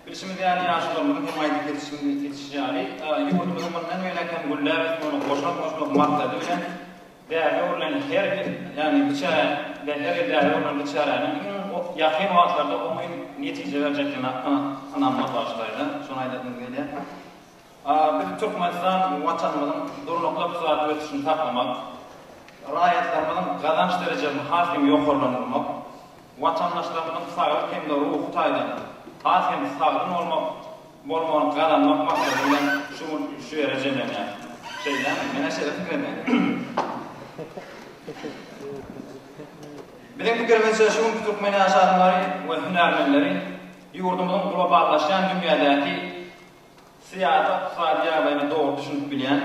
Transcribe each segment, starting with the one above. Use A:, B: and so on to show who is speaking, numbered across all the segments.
A: Bilişimiz yani yaşlarımızın hem aydık yetişeceği, yurdumuzun bundan öyleken güller, onu koşmak maktadı bilen değerli olan her yani değerli olan dışarının yakın vaatlarda onun netice vereceklerini anlamak başlaydı. Son aydatın böyle. Biz Türkmenistan vatanımızın durulukla kısaat ötüşünü taklamak, rahatlarımızın kazanç derecesinin hakim yokurlanılmak, vatandaşlarımızın sağlık hem de ruhu taydan, hakim sağlığın olmanın kazanmak maksadıyla şu dereceyle şeyden, bana şeyde fikredeyim. Bizim fikrimiz şu Türkmeni aşarımları ve hünermenleri yurdumuzun globallaşan dünyadaki siyasi, iqtisadiya ve doğru düşünüp bilen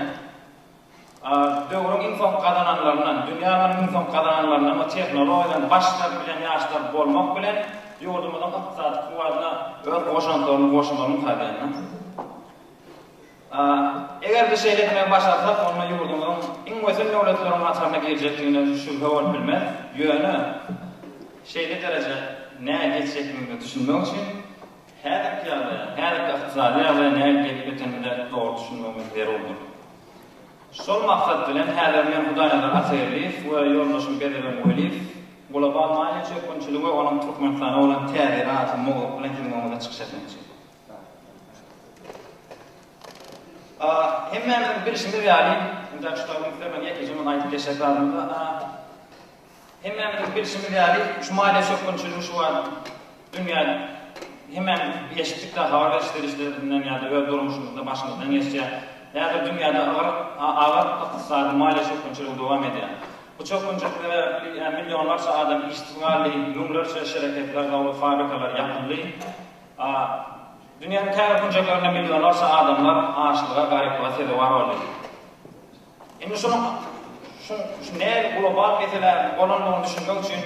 A: dövrün insan kazananlarından, dünyanın insan kazananlarından ve teknolojiden başlar bilen yaşlar bolmak bilen yurdumuzun iqtisadi kuvvetine öz koşanlarını koşmalarını tabiyenler. Eğer bir şeyle etmeye başlarsak, onunla yurdumuzun en özel devletlerin hatırına gelecekliğini şüphe olup bilmez. Yönü şeyde derece neye geçecekliğini düşünmek için her iki iqtisadi ve neye geçmekteninde doğru düşünmemiz yer olur. Sol maksat bilen helermen Hudaynadan Asayeliyev ve yoldaşım Bedir'in Muhaliyev global maliye çöküntülüğü ve onun Türkmenistan'a olan tediratı Moğol bilen kimliğine çıkış etmek için. Hemen birişinde realiyim. İmdat şu tabi müftermen yekeceğimin ayıp geçeklarında. Hemen birişinde realiyim. Şu maliye çöküntülüğü şu an dünya hemen eşitlikte haber işlerinden ya da öyle durmuşumuzda başımızdan geçeceği ya da dünyada ağır iqtisadi maliye çöküntülüğü devam ediyor. Bu çöküntülükte milyonlarca adam iştigali, milyonlarca şirketler ve fabrikalar yapıldı. Dünyanın her kuncaklarında milyonlarca adamlar açlığa, gariplikte var oldu. Şimdi şu ne global mesela olanları düşünmek için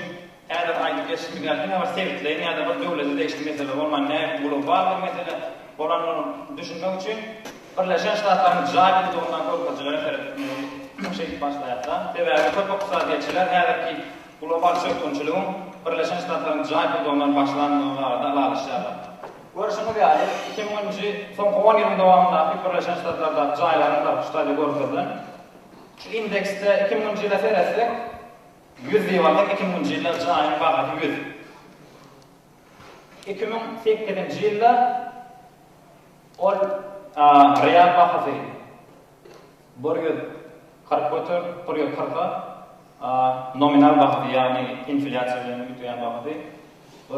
A: her ayda geçti geldiğinde ama sevdiklerini ya da bu devleti değişti mesela olman ne global bir mesele olanları düşünmek için Birleşen Ştatların cahil olduğundan korkacıları şey başlayakta. Sebebi çok iqtisadiyetçiler her ki global çöküntülüğün Birleşen Ştatların cahil olduğundan başlanmalarında alışacaklar. Görüşümü geldi. 2010 son 10 yılın devamında Birleşen Ştatlar'da cahilların tartıştaydı görüldü. Şu indekste 2010 yıla seyretsek 100 yıllık 2010 yıla cahil bakatı 100. 2008 yılda o real bakatı 140 nominal bakatı yani inflasyonun büyüyen bakatı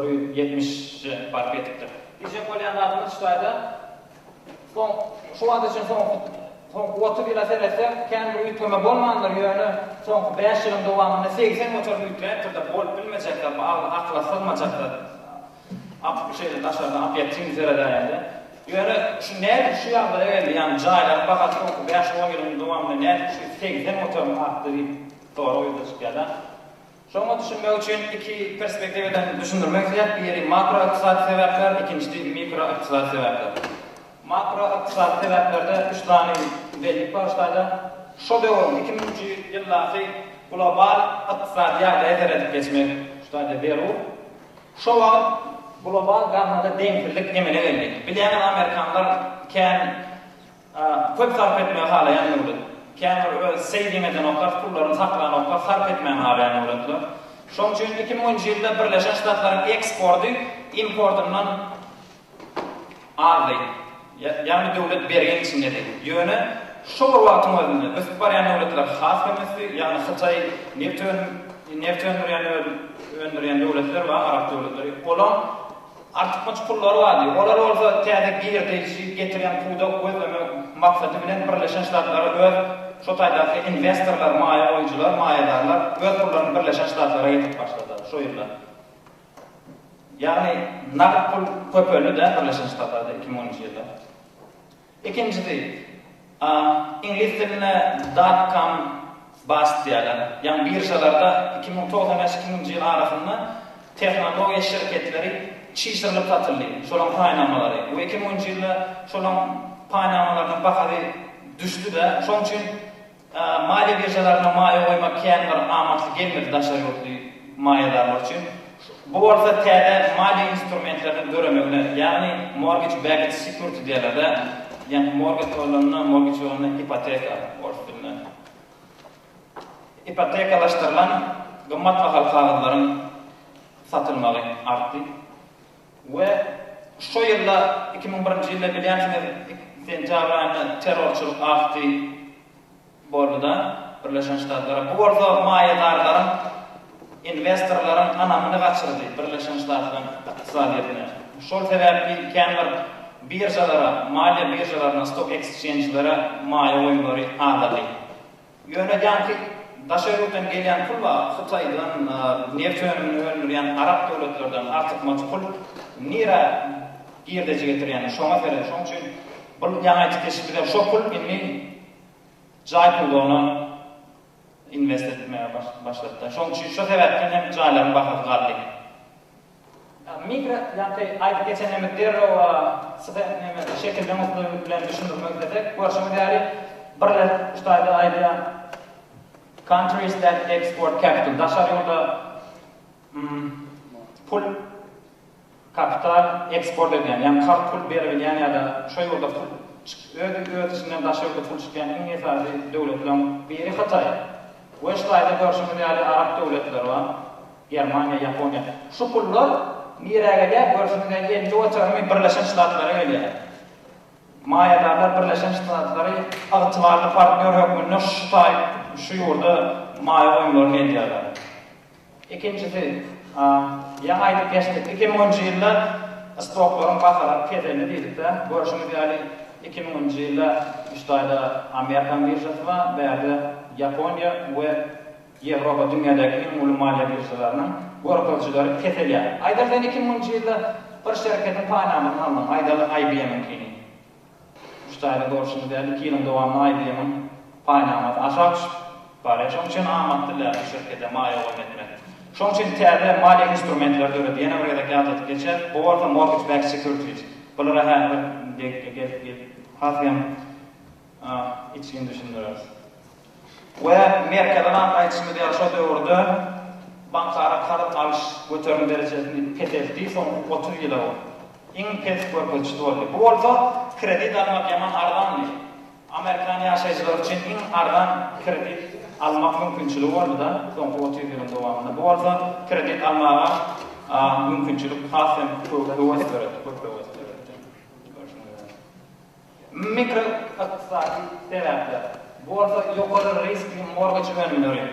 A: 170 fark ettiktir. Diyecek olayanlarımız şurada şu anda için son 30 yıla seyretsek kendi üyütme bolmanlar yönü son 5 yılın devamında 80 motor üyütme türde bol bilmeyecekler, akla sığmayacaklar. Şeyde aşağıdan apiyetçin üzere dayandı. Yönü şu ne şu yanda geldi yani cahiller fakat son 5-10 yılın devamında ne şu 80 motorun arttırıp doğru uyuda çıkıyorlar. Şunu düşünmek için iki perspektiften düşündürmek gerek. Biri makro iqtisadi sebepler, ikincisi mikro iqtisadi sebepler. Makro iqtisadi sebeplerde 3 tane belli başlaydı. Şu devrim 2000 yıllarda global iqtisadiyata edip geçmek şurada veru. Şu an global gamada denklik emine geldi. Bilen Amerikanlar köp sarf etmeye halayan yurdu. Kendi saving eden oklar, pullarını saklayan oklar sarf etmeyen halayan uğradılar. Şunun için 2010 yılda Birleşen Ştatların eksportu, importundan azdı. Yani devlet bergen içindedir. Yönü, şu vaktın özünde, ösüp barayan devletler has demesi, yani Xitay, neft öndüren devletler ve Arap devletleri. Olan artık maç pulları vardı. Onlar olsa teyze girdi, getiren pulda koyduğum maksadı bilen Birleşen Ştatları öz şu taydaki investorlar, maya oyuncular, mayadarlar öz pullarını Birleşen Ştatlara yetip başladı şu yılda. Yani nakit pul köpölü de Birleşen Ştatlarda 2010 yılda. İkincisi, İngiliz diline .com bas diyorlar. Yani birjalarda 2009-2010 yıl arasında teknoloji şirketleri çiştirilip satıldı. Şolan paynamaları. Bu 2010 yılda şolan paynamalarının bakarı düştü de. Şunun için mali birjalarına maya koymak kendileri amaklı gelmedi daşar yoktu mayalarlar için. Bu bolsa täze mali instrumentlerden göremekle, yani mortgage backed security diýerler, yani mortgage olanına ipoteka bolýar. Ipotekalaşdyrylan gymmat bahaly kagazlaryň satylmagy artdy. We şu ýylda 2001-nji ýylda bilýänsiniz, sentyabr aýynda terrorçylyk akty boldy da Birleşen Ştatlara. Bu bolsa maýadarlaryň, investorlaryň anamyny gaçyrdy Birleşen Ştatlaryň ykdysadyýatyna. Şol sebäpli käňler birjalara, maliýe birjalaryna, stock exchange'lara maýa oýunlary azady. Ýöne ýanky daşarýdan gelýän pul we Hytaýdan neft önümini öldürýän Arap döwletlerden artykmaç pul nira girdeci getirýän. Şoňa göre, şoň üçin bu ýa-da teşebbüsler şo pul inni jaý puluna invest etmeye başladı. Şoň üçin şo sebäpden hem jaýlaryň bahasy galdy. Mikro, yani ayda geçen emekler o şekilde mutlu bilen düşündürmektedir. Görüşümü değerli birler ustayda ayda countries that export capital. Daşar yolda pul kapital export edilen, yani kart pul berilýän ya da şo yolda pul ödüşinden daşar yolda pul çıkan en esasy döwletlerden biri Hytaý. Bu ustayda görüşümü değerli Arap döwletleri var. Germaniýa, Ýaponiýa. Şu pullar Niragada görüşümde ýeňi oturmy Birleşen Ştatlara gelýär. Maýadarlar Birleşen Ştatlary agtybarly partner hökümine şu ýurda maýa oýunlaryny edýärler. Ikincisi, ýa aýdyp geçdik. 2010-njy ýylda stoklaryň bahalary kedelini diýdik-de. Görüşümde ýaly 2010-njy ýylda Üstayda Amerikan birjasy we bäde Ýaponiýa we Ýewropa dünýädäki iň uly maliýe birjalarynyň gorpalçylary keselýär. Aýdardan 2010-njy ýylda bir şirketiň paýnamyny aldy. Aýdaly IBM-inkini. Üstayda görüşümde 2 ýylyň dowamly IBM-iň paýnamy aşağı barýar. Şoň üçin amatdylar şirkete maýa oýnatmak. Şoň üçin täze maliýe instrumentler döwlet ýene bir ýerde gatat geçer. Bu wagtda mortgage backed securities. Bulara hem hasýam için düşündürýär. Ve Merkel'den aýtışmy diýär şo döwürde banklara karat alış götürme derejesini petletdi, son 30 ýyla boldy. Iň pet gorpalçy boldy. Bu bolsa kredit almak ýaman ardandy. Amerikan ýaşaýjylary üçin iň ardan kredit almak mümkinçiligi boldy da, son 30 ýylyň dowamında. Bu bolsa kredit almaga mümkinçilik hasem köwesler. Mikro iqtisadi sebäpler. Bu arada ýokary riskli mortgage önümleri.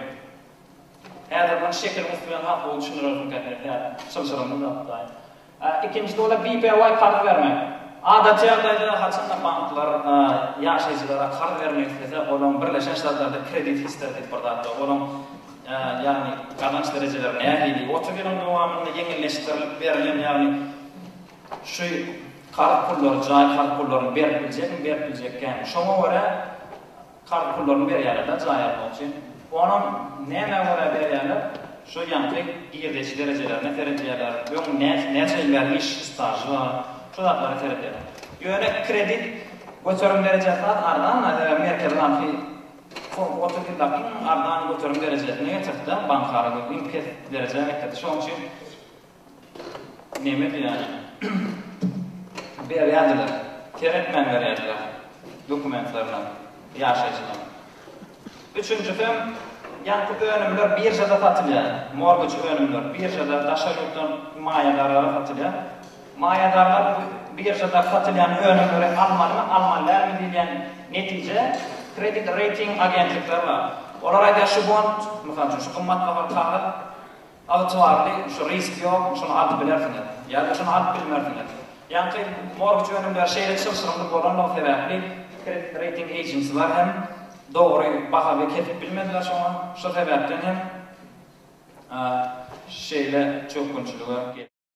A: Häzir bu şekil mutlaka hak bolup düşünürüm käte. Şolşarymyň atdaý. Ikinci dola BPY kart vermek. Adatçy ýagdaýda haçanda banklar ýaşaýjylara kart vermek istese, olam Birleşen Ştatlarda kredit hissetdik barda. Olam yani kazanç derejelerini ýa-da 30 ýylyň dowamında ýeňilleştirilip berilen, yani şu kart pullary, jaý kart pullaryny berip biljekmi? Şoňa göre kart pullaryny berýärler da jaý almak üçin. Onuň näme göre berýärler? Şu ýanky girdeci derejelerini terejýärler. Ýok näçe ýyllar iş staży var. Şu zatlary terejýärler. Ýöne kredit götürüm derejesi ardan, Merkel'den ki 30 ýyllar ardan götürüm derejesine ýetirdi. Banklara imket derejesine ýetirdi. Şoň üçin näme diýär? Berýärler. Teretmen berýärler. Dokumentlaryna ýaşaýjylar. Üçüncüsü, ýanky önümler birjada satylýar. Mortgage önümler birjada daşarýdan maýadarlara satylýar. Maýadarlar birjada satylýan önümleri almalyarmy diýen netije kredit rating agentlikleri bar. Olar aýdýar şu bond, mesalan, şu gymmat baha kagaz agtybarly, şu risk ýok, şunu alyp bilersiňiz. Ýa-da şunu alyp bilmersiňiz. Ýanky mortgage önümler şeýle çylşyrymly bolan sebäpli kredit rating agencylar hem doğru baha ve ketip bilmediler şoňa. Şo sebäpden hem şeýle çökünçiligi